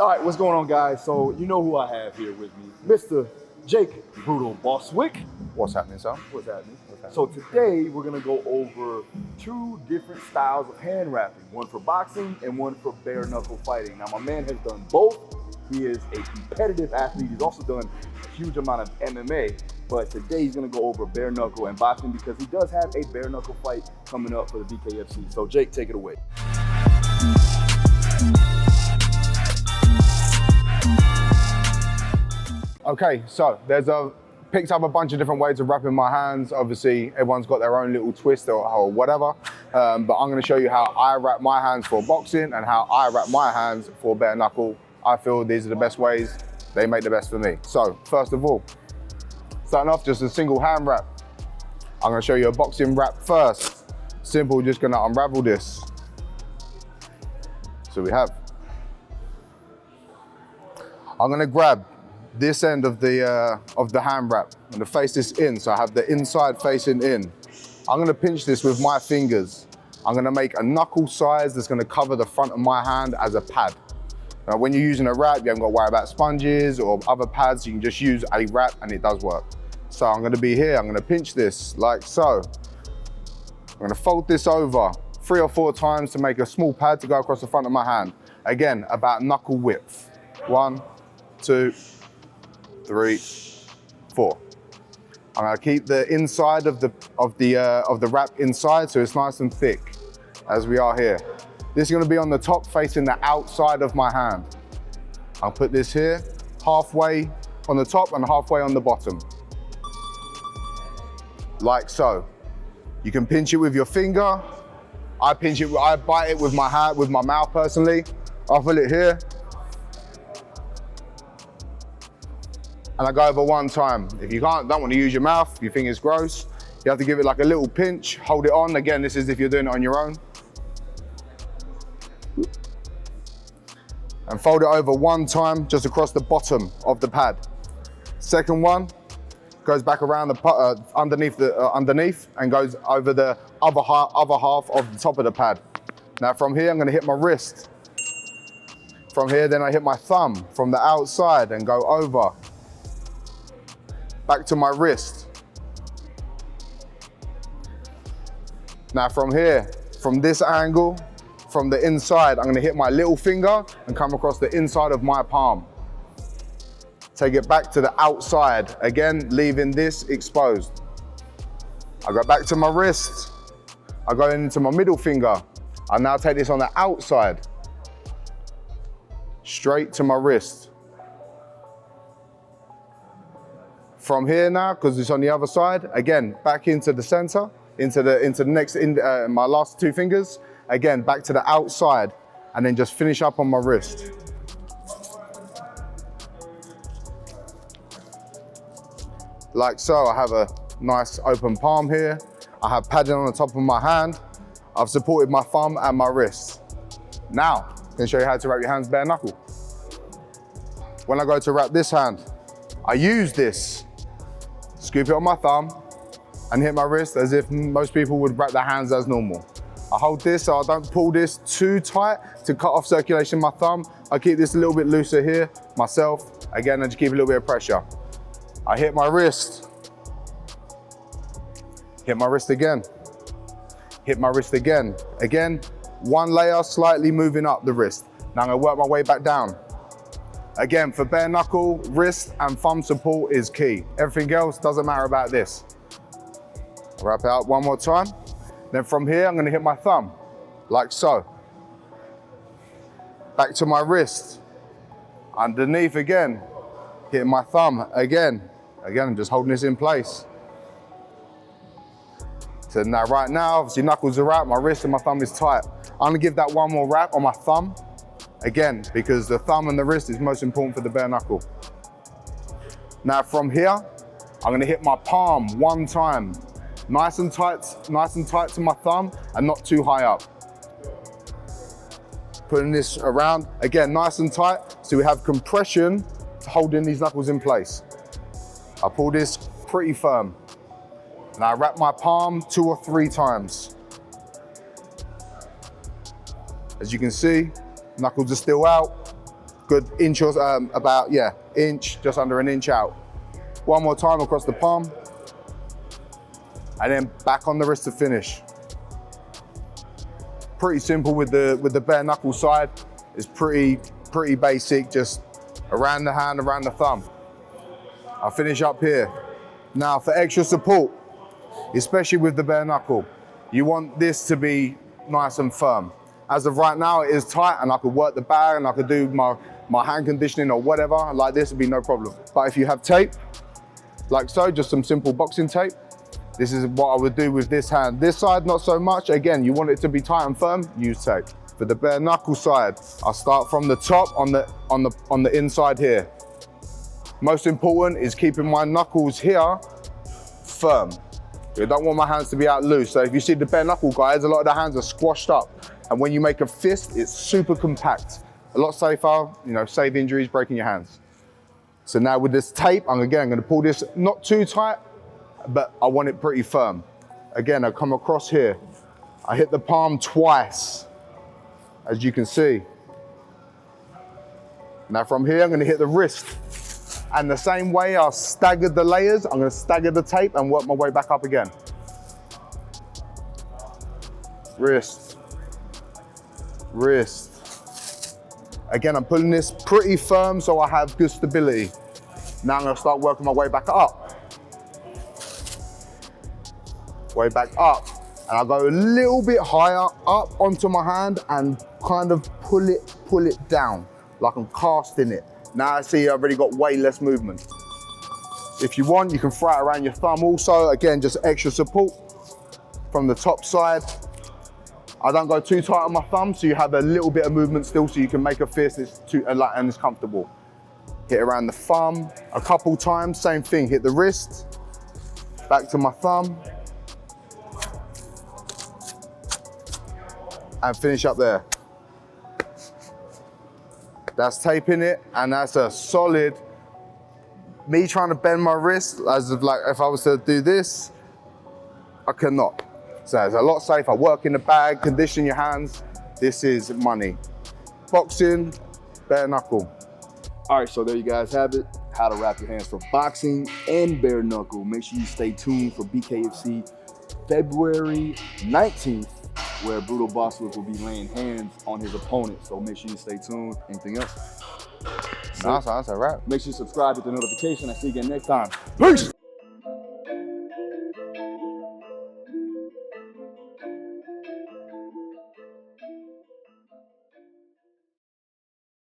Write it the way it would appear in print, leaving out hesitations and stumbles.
All right, what's going on, guys? So you know who I have here with me, Mr. Jake Brutal Boswick. What's happening, sir? What's happening? So today we're gonna go over two different styles of hand wrapping, one for boxing and one for bare knuckle fighting. Now my man has done both. He is a competitive athlete. He's also done a huge amount of MMA, but today he's gonna go over bare knuckle and boxing because he does have a bare knuckle fight coming up for the BKFC. So Jake, take it away. Okay, so picked up a bunch of different ways of wrapping my hands. Obviously, everyone's got their own little twist or whatever, but I'm gonna show you how I wrap my hands for boxing and how I wrap my hands for bare knuckle. I feel these are the best ways. They make the best for me. So, first of all, starting off just a single hand wrap. I'm gonna show you a boxing wrap first. Simple, just gonna unravel this. So we have. I'm gonna grab this end of the hand wrap. I'm gonna face this in, so I have the inside facing in. I'm gonna pinch this with my fingers. I'm gonna make a knuckle size that's gonna cover the front of my hand as a pad. Now, when you're using a wrap, you haven't got to worry about sponges or other pads. You can just use a wrap and it does work. So I'm gonna be here, I'm gonna pinch this like so. I'm gonna fold this over 3 or 4 times to make a small pad to go across the front of my hand. Again, about knuckle width. 1, 2, 3, 4. I'm gonna keep the inside of the wrap inside so it's nice and thick, as we are here. This is gonna be on the top facing the outside of my hand. I'll put this here, halfway on the top and halfway on the bottom. Like so. You can pinch it with your finger. I bite it with my hand, with my mouth personally. I'll put it here. And I go over 1 time. If you don't want to use your mouth, you think it's gross, you have to give it like a little pinch, hold it on. Again, this is if you're doing it on your own. And fold it over 1 time, just across the bottom of the pad. Second one goes back around the underneath and goes over the other half of the top of the pad. Now from here, I'm gonna hit my wrist. From here, then I hit my thumb from the outside and go over. Back to my wrist. Now from here, from this angle, from the inside, I'm gonna hit my little finger and come across the inside of my palm. Take it back to the outside, again, leaving this exposed. I go back to my wrist. I go into my middle finger. I now take this on the outside, straight to my wrist. From here now, because it's on the other side, again, back into the center, into the next, my last 2 fingers, again, back to the outside, and then just finish up on my wrist. Like so, I have a nice open palm here. I have padding on the top of my hand. I've supported my thumb and my wrist. Now, I'm gonna show you how to wrap your hands bare knuckle. When I go to wrap this hand, I use this. Scoop it on my thumb and hit my wrist as if most people would wrap their hands as normal. I hold this so I don't pull this too tight to cut off circulation in my thumb. I keep this a little bit looser here myself. Again, I just keep a little bit of pressure. I hit my wrist. Hit my wrist again. Hit my wrist again. Again, 1 layer slightly moving up the wrist. Now I'm gonna work my way back down. Again, for bare knuckle, wrist and thumb support is key. Everything else doesn't matter about this. Wrap it out 1 more time. Then from here, I'm gonna hit my thumb, like so. Back to my wrist. Underneath again, hit my thumb again. Again, I'm just holding this in place. So now, right now, obviously knuckles are out, my wrist and my thumb is tight. I'm gonna give that 1 more wrap on my thumb. Again, because the thumb and the wrist is most important for the bare knuckle. Now from here, I'm gonna hit my palm 1 time. Nice and tight to my thumb and not too high up. Putting this around, again, nice and tight, so we have compression holding these knuckles in place. I pull this pretty firm. And I wrap my palm 2 or 3 times. As you can see, knuckles are still out. good inch or about, yeah, inch, just under an inch out. One more time across the palm, and then back on the wrist to finish. Pretty simple with the bare knuckle side. It's pretty basic, just around the hand, around the thumb. I'll finish up here. Now for extra support, especially with the bare knuckle, you want this to be nice and firm. As of right now, it is tight, and I could work the bag and I could do my hand conditioning or whatever, like this would be no problem. But if you have tape, like so, just some simple boxing tape, this is what I would do with this hand. This side, not so much. Again, you want it to be tight and firm, use tape. For the bare knuckle side, I'll start from the top on the inside here. Most important is keeping my knuckles here firm. I don't want my hands to be out loose. So if you see the bare knuckle guys, a lot of the hands are squashed up. And when you make a fist, it's super compact. A lot safer, you know, save injuries, breaking your hands. So now with this tape, I'm gonna pull this not too tight, but I want it pretty firm. Again, I come across here. I hit the palm twice, as you can see. Now from here, I'm gonna hit the wrist. And the same way I staggered the layers, I'm gonna stagger the tape and work my way back up again. Wrist, wrist. Again, I'm pulling this pretty firm so I have good stability. Now I'm gonna start working my way back up. Way back up. And I'll go a little bit higher up onto my hand and kind of pull it down, like I'm casting it. Now I see I've already got way less movement. If you want, you can fry it around your thumb also. Again, just extra support from the top side. I don't go too tight on my thumb, so you have a little bit of movement still, so you can make a fist and it's comfortable. Hit around the thumb a couple times, same thing. Hit the wrist, back to my thumb, and finish up there. That's taping it, and that's a solid, me trying to bend my wrist, as if like, if I was to do this, I cannot. So it's a lot safer. Work in the bag, condition your hands. This is money. Boxing, bare knuckle. All right, so there you guys have it. How to wrap your hands for boxing and bare knuckle. Make sure you stay tuned for BKFC February 19th, where Brutal Bosswood will be laying hands on his opponent. So make sure you stay tuned. Anything else? That's a wrap. Make sure you subscribe, hit the notification. I'll see you again next time. Peace.